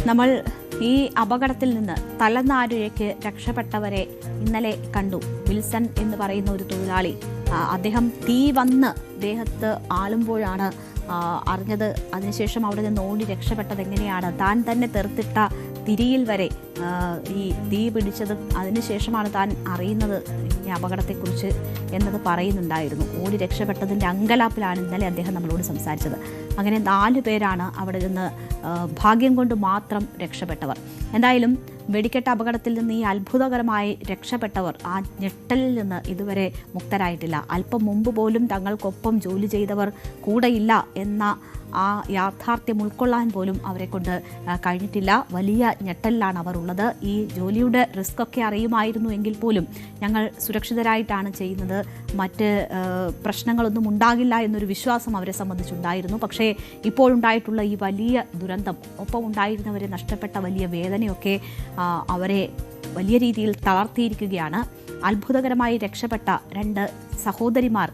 നമ്മൾ ഈ അപകടത്തിൽ നിന്ന് തലനാരിഴയ്ക്ക് രക്ഷപ്പെട്ടവരെ ഇന്നലെ കണ്ടു. വിൽസൺ എന്ന് പറയുന്ന ഒരു തൊഴിലാളി, അദ്ദേഹം തീ വന്ന് ദേഹത്ത് ആളുമ്പോഴാണ് അറിഞ്ഞത്. അതിനുശേഷം അവിടെ നിന്ന് ഓടി രക്ഷപ്പെട്ടത് എങ്ങനെയാണ്, താൻ തന്നെ തെറുത്തിട്ട തിരിയിൽ വരെ ഈ തീ പിടിച്ചത് അതിനുശേഷമാണ് താൻ അറിയുന്നത് ഈ അപകടത്തെക്കുറിച്ച് എന്നത് പറയുന്നുണ്ടായിരുന്നു. ഓടി രക്ഷപ്പെട്ടതിൻ്റെ അങ്കലാപ്പിലാണ് ഇന്നലെ അദ്ദേഹം നമ്മളോട് സംസാരിച്ചത്. അങ്ങനെ 4 പേരാണ് അവിടെ നിന്ന് ഭാഗ്യം കൊണ്ട് മാത്രം രക്ഷപ്പെട്ടവർ. എന്തായാലും വെടിക്കെട്ട് അപകടത്തിൽ നിന്ന് ഈ അത്ഭുതകരമായി രക്ഷപ്പെട്ടവർ ആ ഞെട്ടലിൽ നിന്ന് ഇതുവരെ മുക്തരായിട്ടില്ല. അല്പം മുമ്പ് പോലും തങ്ങൾക്കൊപ്പം ജോലി ചെയ്തവർ കൂടെയില്ല എന്ന ആ യാഥാർത്ഥ്യം ഉൾക്കൊള്ളാൻ പോലും അവരെ കൊണ്ട് കഴിഞ്ഞിട്ടില്ല. വലിയ ഞെട്ടലിലാണ് അവർ ഉള്ളത്. ഈ ജോലിയുടെ റിസ്ക് ഒക്കെ അറിയുമായിരുന്നു എങ്കിൽ പോലും ഞങ്ങൾ സുരക്ഷിതരായിട്ടാണ് ചെയ്യുന്നത്, മറ്റ് പ്രശ്നങ്ങളൊന്നും ഉണ്ടാകില്ല എന്നൊരു വിശ്വാസം അവരെ സംബന്ധിച്ചുണ്ടായിരുന്നു. പക്ഷേ ഇപ്പോഴുണ്ടായിട്ടുള്ള ഈ വലിയ ദുരന്തം, ഒപ്പം ഉണ്ടായിരുന്നവരെ നഷ്ടപ്പെട്ട വലിയ വേദനയൊക്കെ അവരെ വലിയ രീതിയിൽ തളർത്തിയിരിക്കുകയാണ്. അത്ഭുതകരമായി രക്ഷപ്പെട്ട 2 സഹോദരിമാർ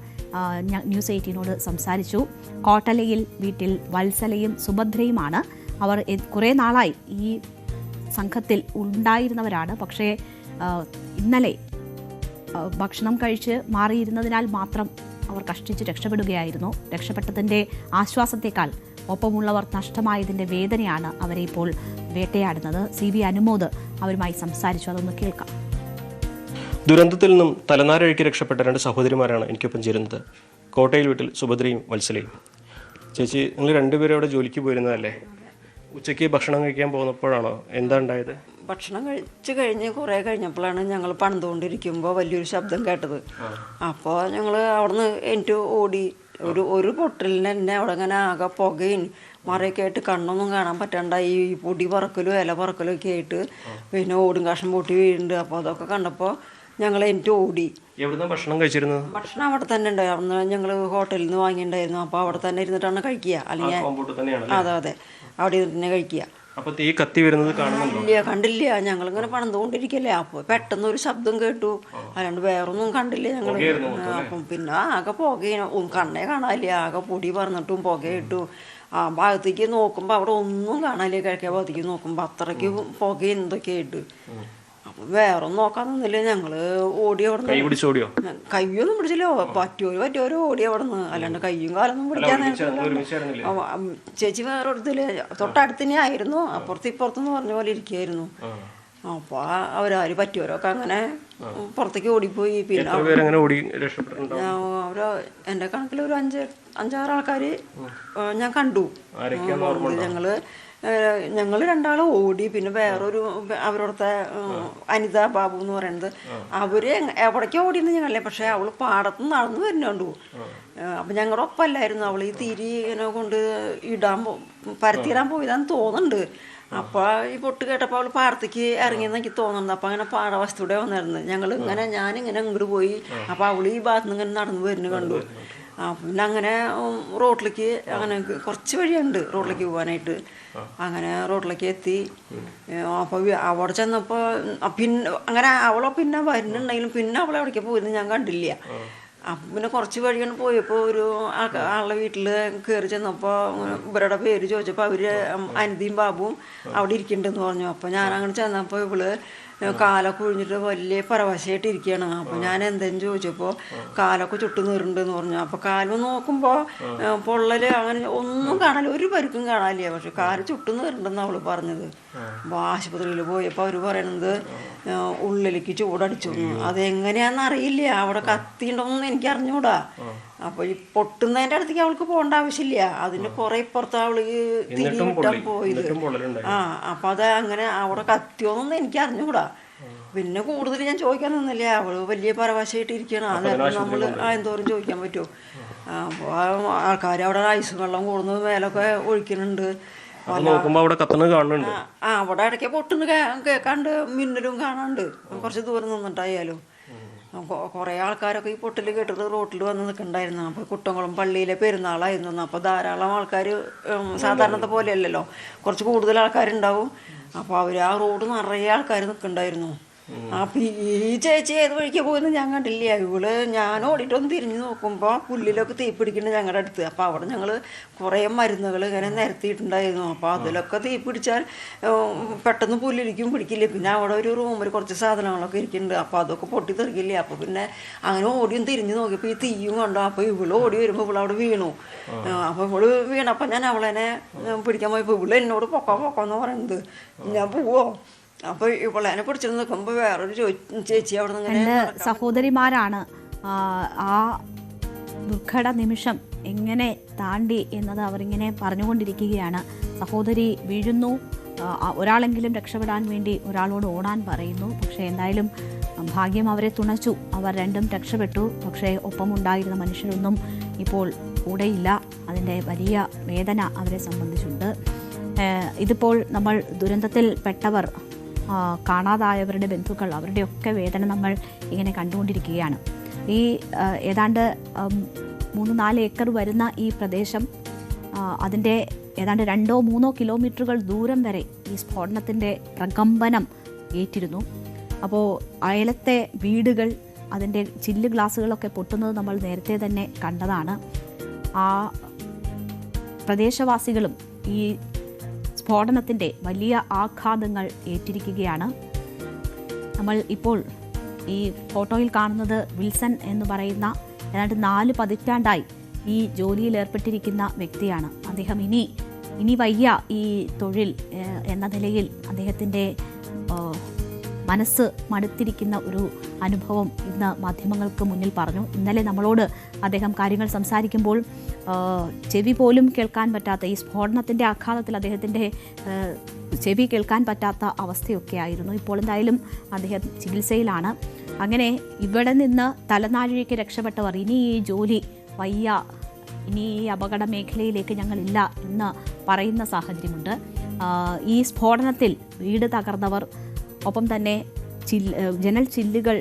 ന്യൂസ് 18നോട് സംസാരിച്ചു. കോട്ടലയിൽ വീട്ടിൽ വത്സലയും സുഭദ്രയുമാണ്. അവർ കുറേ നാളായി ഈ സംഘത്തിൽ ഉണ്ടായിരുന്നവരാണ്. പക്ഷേ ഇന്നലെ ഭക്ഷണം കഴിച്ച് മാറിയിരുന്നതിനാൽ മാത്രം അവർ കഷ്ടിച്ച് രക്ഷപ്പെടുകയായിരുന്നു. രക്ഷപ്പെട്ടതിൻ്റെ ആശ്വാസത്തേക്കാൾ ഒപ്പമുള്ളവർ നഷ്ടമായതിൻ്റെ വേദനയാണ് അവരെ ഇപ്പോൾ വേട്ടയാടുന്നത്. CB അനുമോദ് അവരുമായി സംസാരിച്ചു. അതൊന്ന് കേൾക്കാം. ദുരന്തത്തിൽ നിന്നും തലനാരിഴയ്ക്ക് രക്ഷപ്പെട്ട 2 സഹോദരിമാരാണ് എനിക്കൊപ്പം ചേരുന്നത്. കോട്ടയിൽ വീട്ടിൽ സുഭദ്രയും വത്സലയും. ചേച്ചി, നിങ്ങൾ 2 പേരും അവിടെ ജോലിക്ക് പോയിരുന്നതല്ലേ? ഉച്ചയ്ക്ക് ഭക്ഷണം കഴിക്കാൻ പോകുന്നപ്പോഴാണോ എന്താ ഉണ്ടായത്? ഭക്ഷണം കഴിച്ച് കഴിഞ്ഞ് കുറേ കഴിഞ്ഞപ്പോഴാണ് ഞങ്ങൾ പണിതുകൊണ്ടിരിക്കുമ്പോൾ വലിയൊരു ശബ്ദം കേട്ടത്. അപ്പോൾ ഞങ്ങൾ അവിടുന്ന് എനിക്ക് ഓടി. ഒരു പൊട്ടലിന് തന്നെ അവിടെ ഇങ്ങനെ ആകെ പുകയും മറയൊക്കെ ആയിട്ട് കണ്ണൊന്നും കാണാൻ പറ്റാണ്ടായി. ഈ പൊടി പറക്കലും ഇല പറക്കലും ഒക്കെ ആയിട്ട് പിന്നെ ഓടും കഷ്ണം പൊട്ടി വീഴുന്നുണ്ട്. അപ്പോൾ അതൊക്കെ കണ്ടപ്പോൾ ഞങ്ങൾ എനിക്ക് ഓടി. എവിടുന്ന് ഭക്ഷണം കഴിച്ചിരുന്നത്? ഭക്ഷണം അവിടെ തന്നെ ഉണ്ട്. അവിടുന്ന് ഞങ്ങൾ ഹോട്ടലിൽ നിന്ന് വാങ്ങിയിട്ടുണ്ടായിരുന്നു. അപ്പോൾ അവിടെ തന്നെ ഇരുന്നിട്ടാണ് കഴിക്കുക. അല്ലെങ്കിൽ അതെ അവിടെ ഇരുന്ന് കഴിക്കുക. അപ്പോൾ തീ കത്തി വരുന്നത് കാണുന്നില്ല? കണ്ടില്ല. ഞങ്ങളിങ്ങനെ പണിതുകൊണ്ടിരിക്കല്ലേ. അപ്പോൾ പെട്ടെന്ന് ഒരു ശബ്ദം കേട്ടു, അല്ലാണ്ട് വേറൊന്നും കണ്ടില്ല ഞങ്ങൾ. അപ്പം പിന്നെ ആകെ പുകയും കണ്ണേ കാണാനില്ല. ആകെ പൊടി പറന്നിട്ടും പുകയിട്ടു. ആ ഭാഗത്തേക്ക് നോക്കുമ്പോൾ അവിടെ ഒന്നും കാണാനില്ല. കിഴക്കേ ഭാഗത്തേക്ക് നോക്കുമ്പോൾ അത്രയ്ക്ക് പുകയും എന്തൊക്കെയായിട്ട്. അപ്പം വേറെ ഒന്നും നോക്കാൻ നിന്നില്ല. ഞങ്ങള് ഓടി അവിടെ നിന്ന്. കയ്യൊന്നും പിടിച്ചില്ല. പറ്റിയോര് ഓടി അവിടെ നിന്ന്. അല്ലാണ്ട് കയ്യും കാലൊന്നും പിടിക്കാൻ. ചേച്ചി വേറെ ഒരിടത്തില് തൊട്ടടുത്തന്നെ ആയിരുന്നു. അപ്പുറത്ത് ഇപ്പുറത്തെന്ന് പറഞ്ഞ പോലെ ഇരിക്കുകയായിരുന്നു. അപ്പോൾ അവരാര് പറ്റിയവരൊക്കെ അങ്ങനെ പുറത്തേക്ക് ഓടിപ്പോയി. പിന്നെ അവര് എൻ്റെ കണക്കിൽ ഒരു 5-6 ആൾക്കാർ ഞാൻ കണ്ടു. ഞങ്ങൾ 2 ഓടി. പിന്നെ വേറൊരു അവരോടത്തെ അനിത ബാബു എന്ന് പറയുന്നത്, അവര് എവിടേക്ക് ഓടിയെന്ന് ഞങ്ങളെ. പക്ഷെ അവള് പാടത്ത് നടന്നു വരുന്നുണ്ടു. അപ്പം ഞങ്ങളുടെ ഒപ്പമല്ലായിരുന്നു അവൾ. ഈ തിരി ഇങ്ങനെ കൊണ്ട് പരത്തിയിടാൻ പോയതാന്ന് തോന്നുന്നുണ്ട്. അപ്പോൾ ഈ പൊട്ട് കേട്ടപ്പോൾ അവൾ പാടത്തേക്ക് ഇറങ്ങിയെന്ന് എനിക്ക് തോന്നുന്നുണ്ട്. അപ്പം അങ്ങനെ പാടവശത്തൂടെ വന്നിരുന്നു. ഞാനിങ്ങനെ ഇങ്ങോട്ട് പോയി. അപ്പോൾ അവൾ ഈ ഭാഗത്ത് നിന്ന് ഇങ്ങനെ നടന്നു വരുന്നു കണ്ടു. പിന്നെ അങ്ങനെ റോഡിലേക്ക് അങ്ങനെ കുറച്ച് വഴിയുണ്ട് റോഡിലേക്ക് പോകാനായിട്ട്. അങ്ങനെ റോഡിലേക്ക് എത്തി. അപ്പോൾ അവിടെ ചെന്നപ്പോൾ പിന്നെ അങ്ങനെ അവളെ പിന്നെ വരുന്നുണ്ടെങ്കിലും പിന്നെ അവളെ എവിടേക്ക് പോയിരുന്നു ഞാൻ കണ്ടില്ല. അപ്പം പിന്നെ കുറച്ച് വഴിയാണ് പോയപ്പോൾ ഒരു ആളുടെ വീട്ടിൽ കയറി ചെന്നപ്പോൾ ഇവരുടെ പേര് ചോദിച്ചപ്പോൾ അവർ അനിതയും ബാബുവും അവിടെ ഇരിക്കുന്നുണ്ടെന്ന് പറഞ്ഞു. അപ്പോൾ ഞാൻ അങ്ങനെ ചെന്നപ്പോൾ ഇവള് കാലൊക്കെ ഒഴിഞ്ഞിട്ട് വലിയ പരവശമായിട്ട് ഇരിക്കുകയാണ്. അപ്പോൾ ഞാൻ എന്തെങ്കിലും ചോദിച്ചപ്പോൾ കാലൊക്കെ ചുട്ടു നീറുണ്ടെന്ന് പറഞ്ഞു. അപ്പോൾ കാല് നോക്കുമ്പോൾ പൊള്ളൽ അങ്ങനെ ഒന്നും കാണാനില്ല, ഒരു പരുക്കും കാണാനില്ല. പക്ഷെ കാല് ചുട്ടു നീറുണ്ടെന്ന് അവൾ പറഞ്ഞത്. അപ്പോൾ ആശുപത്രിയിൽ പോയപ്പോൾ അവർ പറയണത് ഉള്ളിലേക്ക് ചൂടടിച്ചു. അതെങ്ങനെയാണെന്ന് അറിയില്ല. അവിടെ കത്തിയുണ്ടോന്നും എനിക്ക് അറിഞ്ഞൂടാ. അപ്പോൾ ഈ പൊട്ടുന്നതിൻ്റെ അടുത്തേക്ക് അവൾക്ക് പോകേണ്ട ആവശ്യമില്ല. അതിന് കുറേ ഇപ്പുറത്ത് അവള് തിരിയിട്ടാൻ പോയത്. അപ്പം അത് അങ്ങനെ അവിടെ കത്തിയോന്നൊന്നും എനിക്ക് അറിഞ്ഞൂടാ. പിന്നെ കൂടുതൽ ഞാൻ ചോദിക്കാൻ നിന്നില്ല. അവള് വലിയ പരവശമായിട്ട് ഇരിക്കണം. അതായത് നമ്മൾ എന്തോരം ചോദിക്കാൻ പറ്റുമോ? അപ്പോൾ ആൾക്കാർ അവിടെ ഐസ് വെള്ളം കൂടുന്നത് മേലൊക്കെ ഒഴിക്കുന്നുണ്ട്. അവിടെ ഇടയ്ക്ക് പൊട്ടുന്ന കേൾക്കാണ്ട് മിന്നലും കാണാണ്ട് കുറച്ച് ദൂരം നിന്നിട്ടായാലും. കുറേ ആൾക്കാരൊക്കെ ഈ പൊട്ടിൽ കേട്ടിട്ട് റോട്ടിൽ വന്ന് നിൽക്കണ്ടായിരുന്നു. അപ്പോൾ കുട്ടംകുളം പള്ളിയിലെ പെരുന്നാളായിരുന്നു. അപ്പോൾ ധാരാളം ആൾക്കാർ, സാധാരണത്തെ പോലെയല്ലല്ലോ, കുറച്ച് കൂടുതൽ ആൾക്കാരുണ്ടാവും. അപ്പോൾ അവർ ആ റോഡ് നിറയെ ആൾക്കാർ നിൽക്കണ്ടായിരുന്നു. അപ്പൊ ഈ ചേച്ചി ഏത് വഴിക്ക് പോയെന്ന് ഞാൻ കണ്ടില്ല. ഞാൻ ഓടിയിട്ടൊന്ന് തിരിഞ്ഞു നോക്കുമ്പോൾ പുല്ലിലൊക്കെ തീ പിടിക്കുന്നുണ്ട് ഞങ്ങളുടെ അടുത്ത്. അപ്പോൾ അവിടെ ഞങ്ങൾ കുറേ മരുന്നുകൾ ഇങ്ങനെ നിരത്തിയിട്ടുണ്ടായിരുന്നു. അപ്പോൾ അതിലൊക്കെ തീ പിടിച്ചാൽ പെട്ടെന്ന് പുല്ലിരിക്കും പിടിക്കില്ല. പിന്നെ അവിടെ ഒരു റൂമിൽ കുറച്ച് സാധനങ്ങളൊക്കെ ഇരിക്കുന്നുണ്ട്. അപ്പോൾ അതൊക്കെ പൊട്ടിത്തെറിക്കില്ല. അപ്പോൾ പിന്നെ അങ്ങനെ ഓടിയും തിരിഞ്ഞു നോക്കിയപ്പോൾ ഈ തീയും കണ്ടു. അപ്പോൾ ഇവള് ഓടി വരുമ്പോൾ ഇവളവിടെ വീണു. അപ്പോൾ ഇവള് വീണപ്പോൾ ഞാൻ അവളെന്നെ പിടിക്കാൻ പോയപ്പോൾ ഇവള് എന്നോട് പൊക്കോന്ന് പറയുന്നത്. ഞാൻ പോവോ? അപ്പൊ ഇവളെന്നെ പിടിച്ചിട്ട് നിൽക്കുമ്പോൾ വേറൊരു ചേച്ചി അവിടെ നിന്ന് രണ്ട് സഹോദരിമാരാണ് ആ ദുർഘട നിമിഷം എങ്ങനെ താണ്ടി എന്നത് അവരിങ്ങനെ പറഞ്ഞുകൊണ്ടിരിക്കുകയാണ്. സഹോദരി വീഴുന്നു, ഒരാളെങ്കിലും രക്ഷപ്പെടാൻ വേണ്ടി ഒരാളോട് ഓടാൻ പറയുന്നു. പക്ഷേ എന്തായാലും ഭാഗ്യം അവരെ തുണച്ചു, അവർ രണ്ടും രക്ഷപ്പെട്ടു. പക്ഷേ ഒപ്പമുണ്ടായിരുന്ന മനുഷ്യരൊന്നും ഇപ്പോൾ കൂടെയില്ല. അതിൻ്റെ വലിയ വേദന അവരെ സംബന്ധിച്ചുണ്ട്. ഇതിപ്പോൾ നമ്മൾ ദുരന്തത്തിൽ പെട്ടവർ, കാണാതായവരുടെ ബന്ധുക്കൾ, അവരുടെയൊക്കെ വേദന നമ്മൾ ഇങ്ങനെ കണ്ടുകൊണ്ടിരിക്കുകയാണ്. ഈ ഏതാണ്ട് 3-4 ഏക്കർ വരുന്ന ഈ പ്രദേശം, അതിൻ്റെ ഏതാണ്ട് 2-3 കിലോമീറ്ററുകൾ ദൂരം വരെ ഈ സ്ഫോടനത്തിൻ്റെ പ്രകമ്പനം ഏറ്റിരുന്നു. അപ്പോൾ അയലത്തെ വീടുകൾ, അതിൻ്റെ ചില്ല് ഗ്ലാസുകളൊക്കെ പൊട്ടുന്നത് നമ്മൾ നേരത്തെ തന്നെ കണ്ടതാണ്. ആ പ്രദേശവാസികളും ഈ സ്ഫോടനത്തിൻ്റെ വലിയ ആഘാതങ്ങൾ ഏറ്റിരിക്കുകയാണ്. നമ്മൾ ഇപ്പോൾ ഈ ഫോട്ടോയിൽ കാണുന്നത് വിൽസൺ എന്ന് പറയുന്ന ഏതാണ്ട് 4 പതിറ്റാണ്ടായി ഈ ജോലിയിൽ ഏർപ്പെട്ടിരിക്കുന്ന വ്യക്തിയാണ്. അദ്ദേഹം ഇനി വയ്യ ഈ തൊഴിൽ എന്ന നിലയിൽ അദ്ദേഹത്തിൻ്റെ മനസ്സ് മടുത്തിരിക്കുന്ന ഒരു അനുഭവം ഇന്ന് മാധ്യമങ്ങൾക്ക് മുന്നിൽ പറഞ്ഞു. ഇന്നലെ നമ്മളോട് അദ്ദേഹം കാര്യങ്ങൾ സംസാരിക്കുമ്പോൾ ചെവി പോലും കേൾക്കാൻ പറ്റാത്ത, ഈ സ്ഫോടനത്തിൻ്റെ ആഘാതത്തിൽ അദ്ദേഹത്തിൻ്റെ ചെവി കേൾക്കാൻ പറ്റാത്ത അവസ്ഥയൊക്കെ ആയിരുന്നു. ഇപ്പോൾ എന്തായാലും അദ്ദേഹം ചികിത്സയിലാണ്. അങ്ങനെ ഇവിടെ നിന്ന് തലനാഴിഴയ്ക്ക് രക്ഷപ്പെട്ടവർ ഇനി ഈ ജോലി വയ്യ, ഇനി ഈ അപകട മേഖലയിലേക്ക് ഞങ്ങളില്ല എന്ന് പറയുന്ന സാഹചര്യമുണ്ട്. ഈ സ്ഫോടനത്തിൽ വീട് തകർന്നവർ, ഒപ്പം തന്നെ ജനൽ ചില്ലുകൾ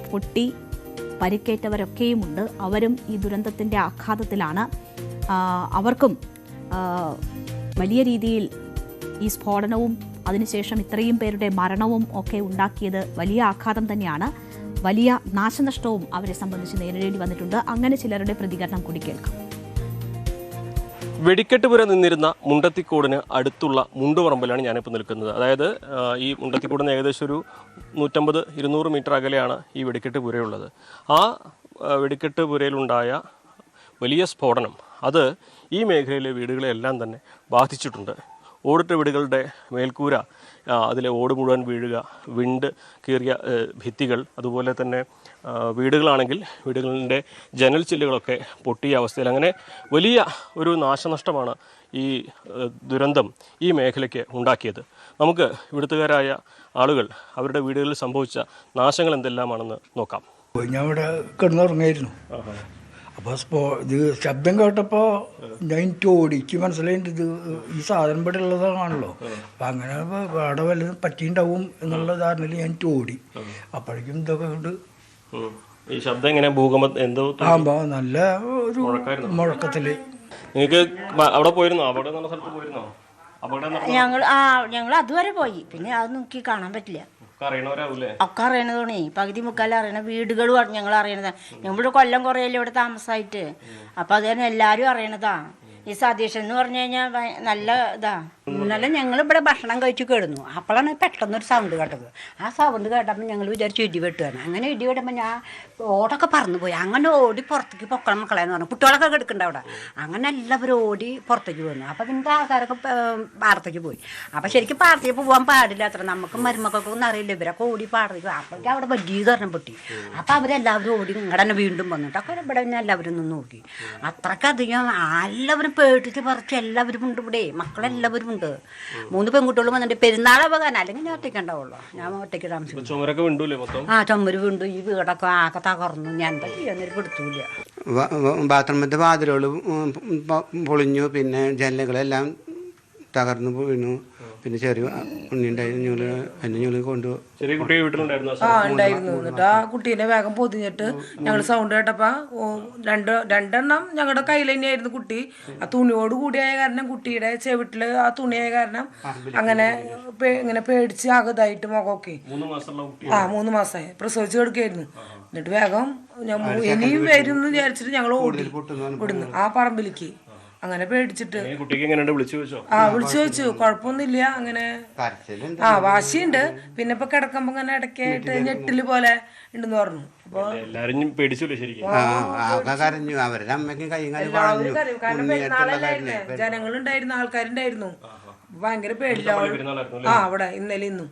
പൊട്ടി പരിക്കേറ്റവരൊക്കെയുമുണ്ട്. അവരും ഈ ദുരന്തത്തിൻ്റെ ആഘാതത്തിലാണ്. അവർക്കും വലിയ രീതിയിൽ ഈ സ്ഫോടനവും അതിനുശേഷം ഇത്രയും പേരുടെ മരണവും ഒക്കെ ഉണ്ടാക്കിയത് വലിയ ആഘാതം തന്നെയാണ്. വലിയ നാശനഷ്ടവും അവരെ സംബന്ധിച്ച് നേരിടേണ്ടി വന്നിട്ടുണ്ട്. അങ്ങനെ ചിലരുടെ പ്രതികരണം കൂടി കേൾക്കാം. വെടിക്കെട്ടുപുര നിന്നിരുന്ന മുണ്ടത്തിക്കോടിന് അടുത്തുള്ള മുണ്ടുപറമ്പിലാണ് ഞാനിപ്പോൾ നിൽക്കുന്നത്. അതായത് ഈ മുണ്ടത്തിക്കോടിന് ഏകദേശം ഒരു 150-200 മീറ്റർ അകലെയാണ് ഈ വെടിക്കെട്ടുപുരയുള്ളത്. ആ വെടിക്കെട്ടുപുരയിലുണ്ടായ വലിയ സ്ഫോടനം അത് ഈ മേഖലയിലെ വീടുകളെല്ലാം തന്നെ ബാധിച്ചിട്ടുണ്ട്. ഓടിട്ട വീടുകളുടെ മേൽക്കൂര, അതിലെ ഓട് മുഴുവൻ വീഴുക, വിണ്ട് കീറിയ ഭിത്തികൾ, അതുപോലെ തന്നെ വീടുകളാണെങ്കിൽ വീടുകളുടെ ജനൽ ചില്ലുകളൊക്കെ പൊട്ടിയ അവസ്ഥയിൽ, അങ്ങനെ വലിയ ഒരു നാശനഷ്ടമാണ് ഈ ദുരന്തം ഈ മേഖലയ്ക്ക് ഉണ്ടാക്കിയത്. നമുക്ക് ഇവിടുത്തുകാരായ ആളുകൾ അവരുടെ വീടുകളിൽ സംഭവിച്ച നാശങ്ങൾ എന്തെല്ലാമാണെന്ന് നോക്കാം. ഞാൻ ഇവിടെ കിടന്നുറങ്ങായിരുന്നു. അപ്പോൾ ഇത് ശബ്ദം കേട്ടപ്പോൾ ഞാൻ ഓടിക്ക് മനസ്സിലായിട്ട് ഇത് ഈ സാധനം ഇവിടെ ഉള്ളതാണല്ലോ. അപ്പം അങ്ങനെ അവിടെ വല്ലതും പറ്റിയിട്ടുണ്ടാവും എന്നുള്ള ധാരണയിൽ ഞാൻ ഓടി. അപ്പോഴേക്കും ഇതൊക്കെ ഉണ്ട്. ഈ ശബ്ദം എങ്ങനെ ഭൂകമ്പം എന്തോ നല്ല ഒരു മുഴക്കത്തില്. നിങ്ങൾക്ക് അവിടെ പോയിരുന്നോ? അവിടെ നല്ല സ്ഥലത്ത് പോയിരുന്നോ? ഞങ്ങൾ അതുവരെ പോയി, പിന്നെ അത് നോക്കി കാണാൻ പറ്റില്ല. ഒക്കെ അറിയണതോണേ, പകുതി മുക്കാലും അറിയണ വീടുകളും ഞങ്ങൾ അറിയണതാ. ഞങ്ങളിവിടെ കൊല്ലം കുറയല്ലേ ഇവിടെ താമസമായിട്ട്. അപ്പം അത് തന്നെ എല്ലാവരും അറിയണതാ. ഈ സതീശൻ എന്ന് പറഞ്ഞു കഴിഞ്ഞാൽ നല്ല ഇതാ. ഇന്നലെ ഞങ്ങളിവിടെ ഭക്ഷണം കഴിച്ച് കിടന്നു. അപ്പോഴാണ് പെട്ടെന്നൊരു സൗണ്ട് കേട്ടത്. ആ സൗണ്ട് കേട്ടപ്പോൾ ഞങ്ങൾ വിചാരിച്ചു ഇടിവെട്ടുകയാണ്. അങ്ങനെ ഇടിവെട്ടുമ്പോൾ ഞാൻ ഓടൊക്കെ പറന്നു പോയി. അങ്ങനെ ഓടി പുറത്തേക്ക് പൊക്കണം മക്കളെന്ന് പറഞ്ഞു. കുട്ടികളൊക്കെ കിടക്കുന്നുണ്ട് അവിടെ. അങ്ങനെ എല്ലാവരും ഓടി പുറത്തേക്ക് പോന്നു. അപ്പോൾ പിന്നെ ആൾക്കാരൊക്കെ പാടത്തേക്ക് പോയി. അപ്പോൾ ശരിക്കും പാടത്തേക്ക് പോകാൻ പാടില്ല അത്ര. നമുക്ക് മരുമക്കൊക്കെ ഒന്നും അറിയില്ല. ഇവരൊക്കെ ഓടി പാടത്തേക്ക്. അപ്പോഴേക്കും അവിടെ വലിയ തരണം പൊട്ടി. അപ്പോൾ അവരെല്ലാവരും ഓടി ഇങ്ങടെ തന്നെ വീണ്ടും വന്നിട്ട് ഒക്കെ ഇവിടെ തന്നെ എല്ലാവരും നിന്ന് നോക്കി. അത്രക്കധികം എല്ലാവരും പേടിച്ച് പറിച്ച് എല്ലാവരും ഉണ്ട് ഇവിടെ. മക്കളെല്ലാവരും ഉണ്ട്. 3 പെൺകുട്ടികളും വന്നിട്ട് പെരുന്നാളെ പോകാൻ, അല്ലെങ്കിൽ ഞാൻ ഒറ്റയ്ക്ക് ഉണ്ടാവുള്ളൂ. ഞാൻ ഒറ്റയ്ക്ക് താമസിക്കും. ചുമര് വീണ്ടു. ഈ വീടൊക്കെ ആകെ തകർന്നു. ഞാൻ എന്താ ചെയ്യാൻ പെടുത്തൂല. ബാത്റൂമിൻ്റെ വാതിലുകൾ പൊളിഞ്ഞു. പിന്നെ ജനലുകളെല്ലാം തകർന്നു വീണു. പിന്നെ ചെറിയ ഉണ്ണി ഉണ്ടായിരുന്നു, എന്നെ ഞങ്ങൾ കൊണ്ടുപോകും. ചെറിയ കുട്ടിയെ വീട്ടിലുണ്ടായിരുന്നു ഉണ്ടായിരുന്നു. എന്നിട്ട് ആ കുട്ടീനെ വേഗം പൊതിഞ്ഞിട്ട് ഞങ്ങൾ സൗണ്ട് കേട്ടപ്പോൾ രണ്ടെണ്ണം ഞങ്ങളുടെ കയ്യിൽ തന്നെയായിരുന്നു കുട്ടി. ആ തുണിയോട് കൂടിയായ കാരണം കുട്ടിയുടെ ചെവിട്ടിൽ ആ തുണിയായ കാരണം അങ്ങനെ ഇങ്ങനെ പേടിച്ച് ആകതായിട്ട് മുഖമൊക്കെ 3 മാസമായി പ്രസവിച്ച് കിടക്കുകയായിരുന്നു. എന്നിട്ട് വേഗം ഇനിയും വരും എന്ന് വിചാരിച്ചിട്ട് ഞങ്ങൾ ഓടി വിടുന്നു ആ പറമ്പിലേക്ക്. അങ്ങനെ പേടിച്ചിട്ട് വിളിച്ചു ചോദിച്ചു, കുഴപ്പമൊന്നുമില്ല. അങ്ങനെ വാശിയുണ്ട്. പിന്നെ ഇപ്പൊ കിടക്കുമ്പോ ഇങ്ങനെ ഇടയ്ക്കായിട്ട് ഞെട്ടില് പോലെ ഉണ്ടെന്ന് പറഞ്ഞു. അപ്പൊ കരഞ്ഞു, അവരുടെ അമ്മയ്ക്കും കൈയും കാലും കാരണം പെരുന്നാളല്ലായിരുന്നേ, ജനങ്ങളുണ്ടായിരുന്നു, ആൾക്കാരുണ്ടായിരുന്നു. ഭയങ്കര പേടില്ല അവിടെ ഇന്നലെ ഇന്നും.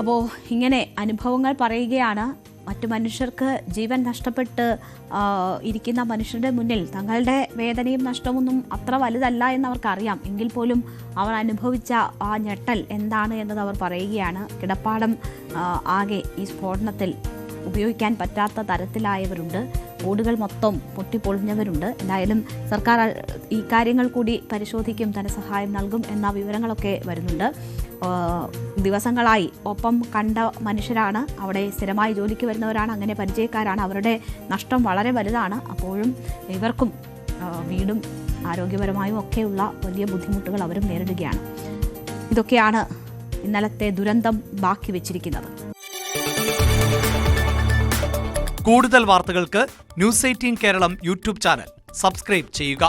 അപ്പോൾ ഇങ്ങനെ അനുഭവങ്ങൾ പറയുകയാണ്. മറ്റു മനുഷ്യർക്ക് ജീവൻ നഷ്ടപ്പെട്ട് ഇരിക്കുന്ന മനുഷ്യരുടെ മുന്നിൽ തങ്ങളുടെ വേദനയും നഷ്ടമൊന്നും അത്ര വലുതല്ല എന്നവർക്കറിയാം. എങ്കിൽ പോലും അവർ അനുഭവിച്ച ആ ഞെട്ടൽ എന്താണ് എന്നത് അവർ പറയുകയാണ്. കിടപ്പാടം ആകെ ഈ സ്ഫോടനത്തിൽ ഉപയോഗിക്കാൻ പറ്റാത്ത തരത്തിലായവരുണ്ട്. ഓടുകൾ മൊത്തം പൊട്ടിപ്പൊളിഞ്ഞവരുണ്ട്. എന്തായാലും സർക്കാർ ഈ കാര്യങ്ങൾ കൂടി പരിശോധിക്കും, ധനസഹായം നൽകും എന്ന വിവരങ്ങളൊക്കെ വരുന്നുണ്ട്. ദിവസങ്ങളായി ഒപ്പം കണ്ട മനുഷ്യരാണ്, അവിടെ സ്ഥിരമായി ജോലിക്ക് വരുന്നവരാണ്, അങ്ങനെ പരിചയക്കാരാണ്. അവരുടെ നഷ്ടം വളരെ വലുതാണ്. അപ്പോഴും ഇവർക്കും വീടും ആരോഗ്യപരമായും ഒക്കെയുള്ള വലിയ ബുദ്ധിമുട്ടുകൾ അവരും നേരിടുകയാണ്. ഇതൊക്കെയാണ് ഇന്നലത്തെ ദുരന്തം ബാക്കി വെച്ചിരിക്കുന്നത്. കൂടുതൽ വാർത്തകൾക്ക് news 18 Keralam YouTube channel subscribe ചെയ്യുക.